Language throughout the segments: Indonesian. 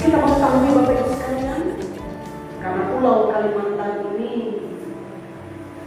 Kita mengetahui Bapak Ibu sekalian, karena Pulau Kalimantan ini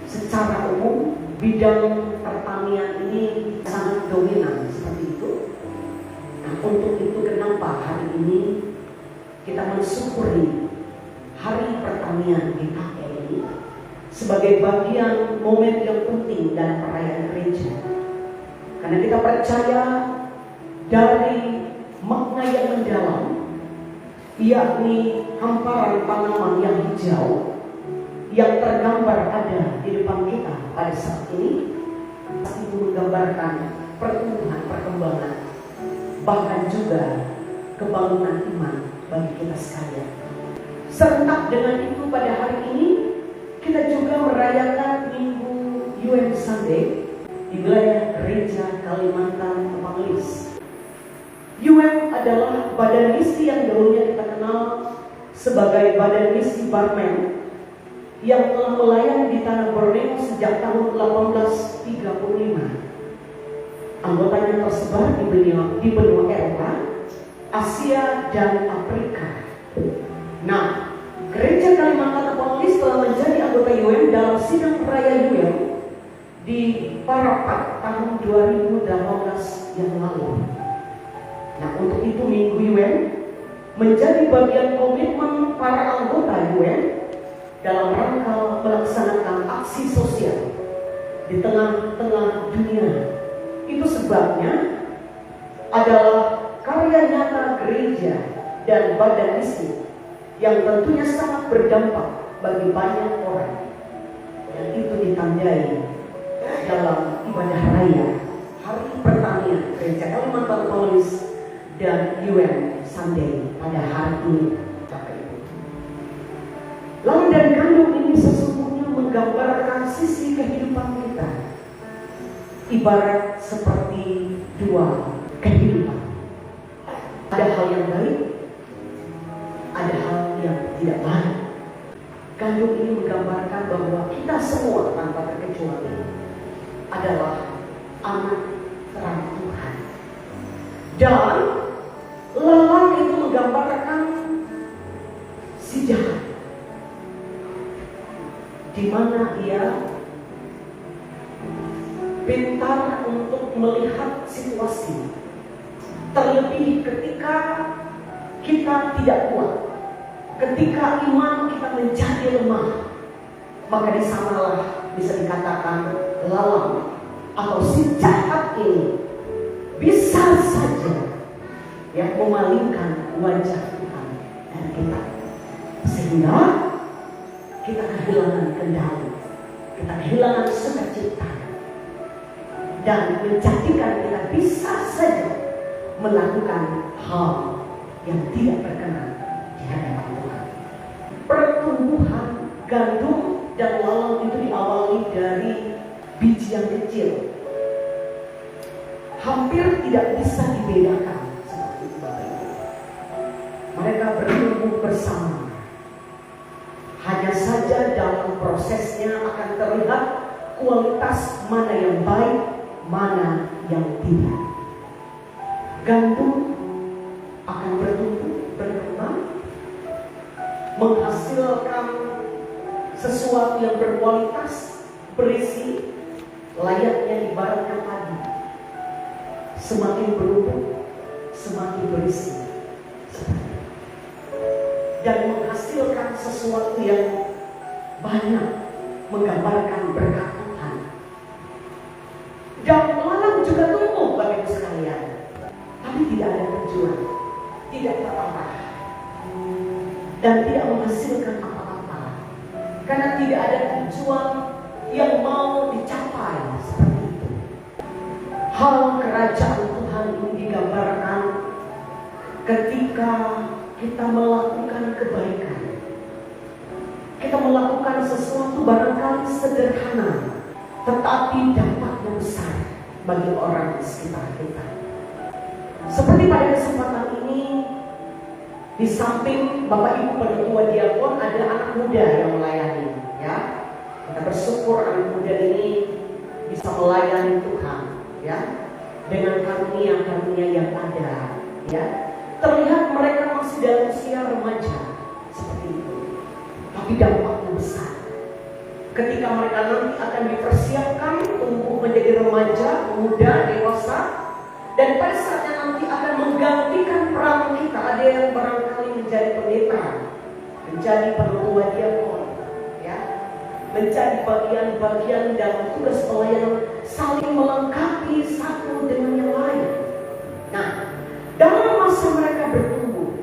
secara umum bidang pertanian ini sangat dominan seperti itu. Nah, untuk itu kenapa hari ini kita mensyukuri Hari Pertanian GKI ini sebagai bagian momen yang penting dalam perayaan gereja. Karena kita percaya dari makna yang mendalam, yakni hamparan tanaman yang hijau yang tergambar ada di depan kita pada saat ini, itu menggambarkan pertumbuhan, perkembangan, bahkan juga kebangunan iman bagi kita sekalian. Serentak dengan itu pada hari ini kita juga merayakan Minggu UN Sunday di wilayah Gereja Kalimantan Evangelis. UN adalah badan misi yang dulunya kita kenal sebagai badan misi Barmen yang telah melayani di tanah Borneo sejak tahun 1835. Anggotanya tersebar di benua Eropa, Asia, dan Afrika. Nah, Gereja Kalimantan Evangelis telah menjadi anggota UN dalam sidang raya UN di Parapat tahun 2018 yang lalu. Nah, untuk itu Minggu UN menjadi bagian komitmen para anggota UN dalam rangka melaksanakan aksi sosial di tengah-tengah dunia. Itu sebabnya adalah karya nyata gereja dan badan misi yang tentunya sangat berdampak bagi banyak orang. Dan itu ditandai dalam ibadah raya Hari Pertanian Gereja Kalimantan Evangelis dan UN Sunday pada hari ini. Lalu dan gandum ini sesungguhnya menggambarkan sisi kehidupan kita, ibarat seperti dua kehidupan. Ada hal yang baik, ada hal yang tidak baik. Gandum ini menggambarkan bahwa kita semua tanpa terkecuali adalah anak terang Tuhan. Dan lalang itu menggambarkan si jahat, di mana dia pintar untuk melihat situasi, terlebih ketika kita tidak kuat, ketika iman kita menjadi lemah, maka di sanalah bisa dikatakan lalang atau si jahat ini bisa saja memalingkan wajah Tuhan dari kita, sehingga kita kehilangan kendali, kita kehilangan sukacita, dan menjadikan kita bisa saja melakukan hal yang tidak berkenan di hadapan Tuhan. Pertumbuhan gandum dan lalang itu diawali dari biji yang kecil, hampir tidak bisa dibedakan. Mereka bertumbuh bersama. Hanya saja dalam prosesnya akan terlihat kualitas mana yang baik, mana yang tidak. Gandum akan bertumbuh, berkembang, menghasilkan sesuatu yang berkualitas, berisi, layaknya ibaratkan padi. Semakin berumur, semakin berisi, dan menghasilkan sesuatu yang banyak, menggambarkan berkat Tuhan. Dan lalang juga tumbuh Bapak Ibu sekalian, tapi tidak ada tujuan, tidak terarah, dan tidak menghasilkan apa-apa, karena tidak ada tujuan yang mau dicapai seperti itu. Hal kerajaan Tuhan ini digambarkan ketika kita melakukan kebaikan, kita melakukan sesuatu barangkali sederhana, tetapi dampaknya besar bagi orang di sekitar kita. Seperti pada kesempatan ini, di samping Bapak Ibu Penatua Diakon, ada anak muda yang melayani. Ya, kita bersyukur anak muda ini bisa melayani Tuhan, ya, dengan karunia-karunia yang ada. Ya, terlihat mereka masih sudah usia remaja seperti itu, tapi dampaknya besar. Ketika mereka nanti akan dipersiapkan tumbuh menjadi remaja, muda, dewasa, dan pada saatnya nanti akan menggantikan peran kita. Ada yang barangkali menjadi pendeta, menjadi penatua diakon, ya, menjadi bagian-bagian dalam tugas pelayanan, saling melengkapi satu dengan yang lain. Nah, dalam masa mereka bertumbuh,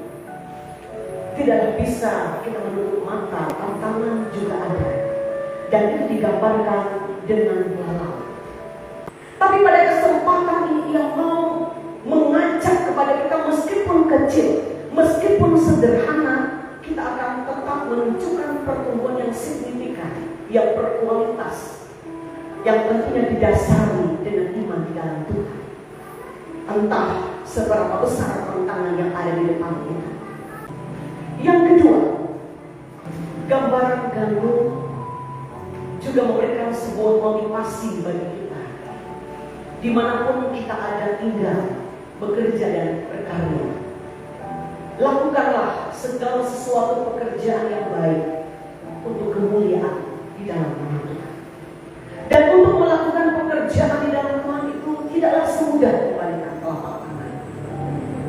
tidaklah bisa kita menutup mata, tantangan juga ada, dan itu digambarkan dengan walau. Tapi pada kesempatan ini ia mau mengajak kepada kita, meskipun kecil, meskipun sederhana, kita akan tetap menunjukkan pertumbuhan yang signifikan, yang berkualitas, yang tentunya didasari dengan iman di dalam Tuhan. Entah seberapa besar tantangan yang ada di depan kita. Yang kedua, gambaran gandum juga memberikan sebuah motivasi bagi kita. Dimanapun kita ada tinggal, bekerja dan berkarya, lakukanlah segala sesuatu pekerjaan yang baik untuk kemuliaan di dalam nama Tuhan. Dan untuk melakukan pekerjaan di dalam Tuhan itu tidaklah semudah membalikan telapak tangan.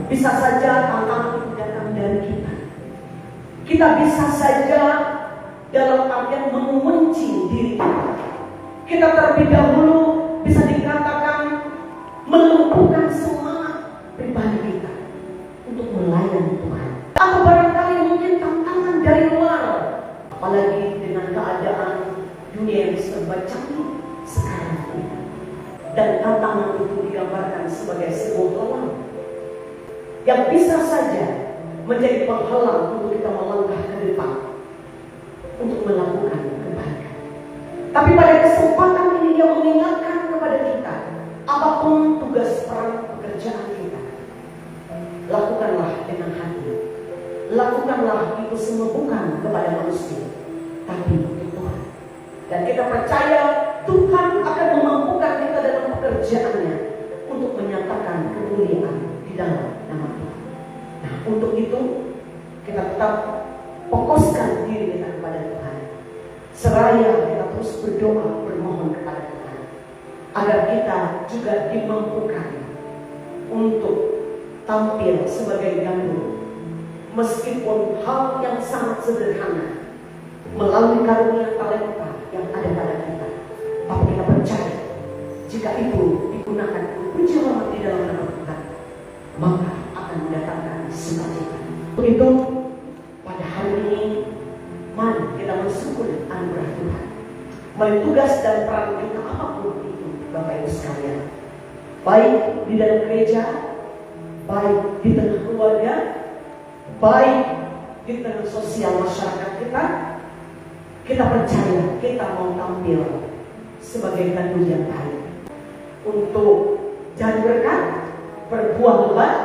Bisa saja tantangan itu datang dari kita. Kita bisa saja dalam artian mengunci diri kita. Kita terlebih dahulu bisa dikatakan melumpuhkan semangat pribadi kita untuk melayani Tuhan. Atau barangkali mungkin tantangan dari luar, apalagi dengan keadaan dunia yang serba canggih sekarang ini. Dan tantangan itu digambarkan sebagai sebuah lawan yang bisa saja menjadi penghalang untuk kita melangkah ke depan untuk melakukan kebaikan. Tapi pada kesempatan ini dia mengingatkan kepada kita, apapun tugas peran pekerjaan kita, lakukanlah dengan hati. Lakukanlah itu semua bukan kepada manusia, tapi untuk Tuhan. Dan kita percaya Tuhan akan memampukan kita dalam pekerjaannya untuk menyatakan kemuliaan di dalam nama Tuhan. Nah, untuk itu kita tetap fokuskan diri kita kepada Tuhan. Seraya kita terus berdoa, bermohon kepada Tuhan agar kita juga dimampukan untuk tampil sebagai gandum, meskipun hal yang sangat sederhana, melalui karunia talenta yang ada pada kita. Tapi kita percaya jika itu digunakan untuk puji hormat di dalam nama Tuhan, maka akan mendatangkan sukacita. Untuk itu pada hari ini mari kita mensyukuri anugerah Tuhan melalui tugas dan peran kita apapun itu, Bapak Ibu sekalian, baik di dalam gereja, baik di tengah keluarga, baik di tengah sosial masyarakat kita. Kita percaya kita mau tampil sebagai gandum yang baik untuk jadi berkat, berbuah lebat,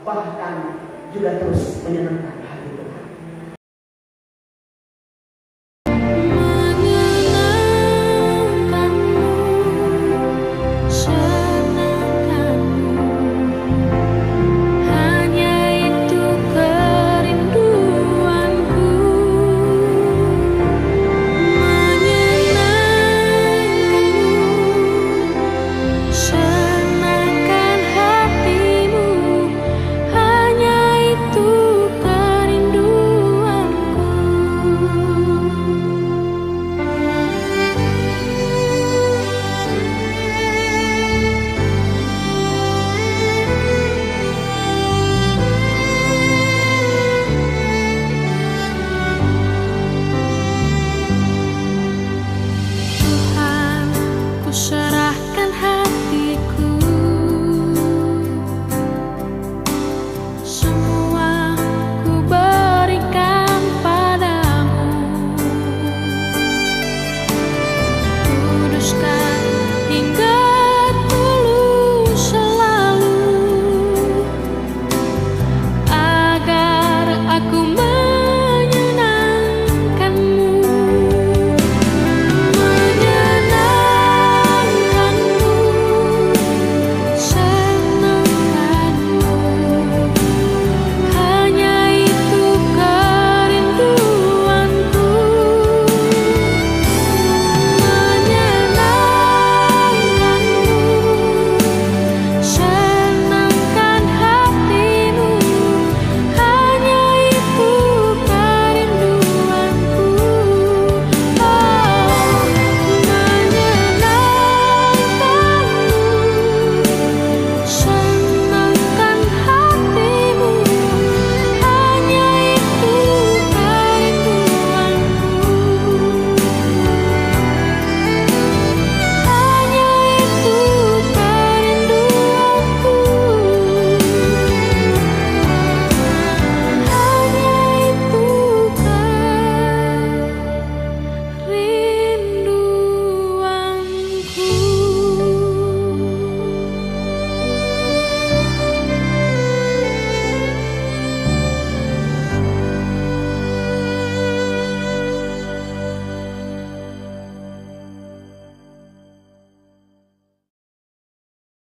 bahkan juga terus menyenangkan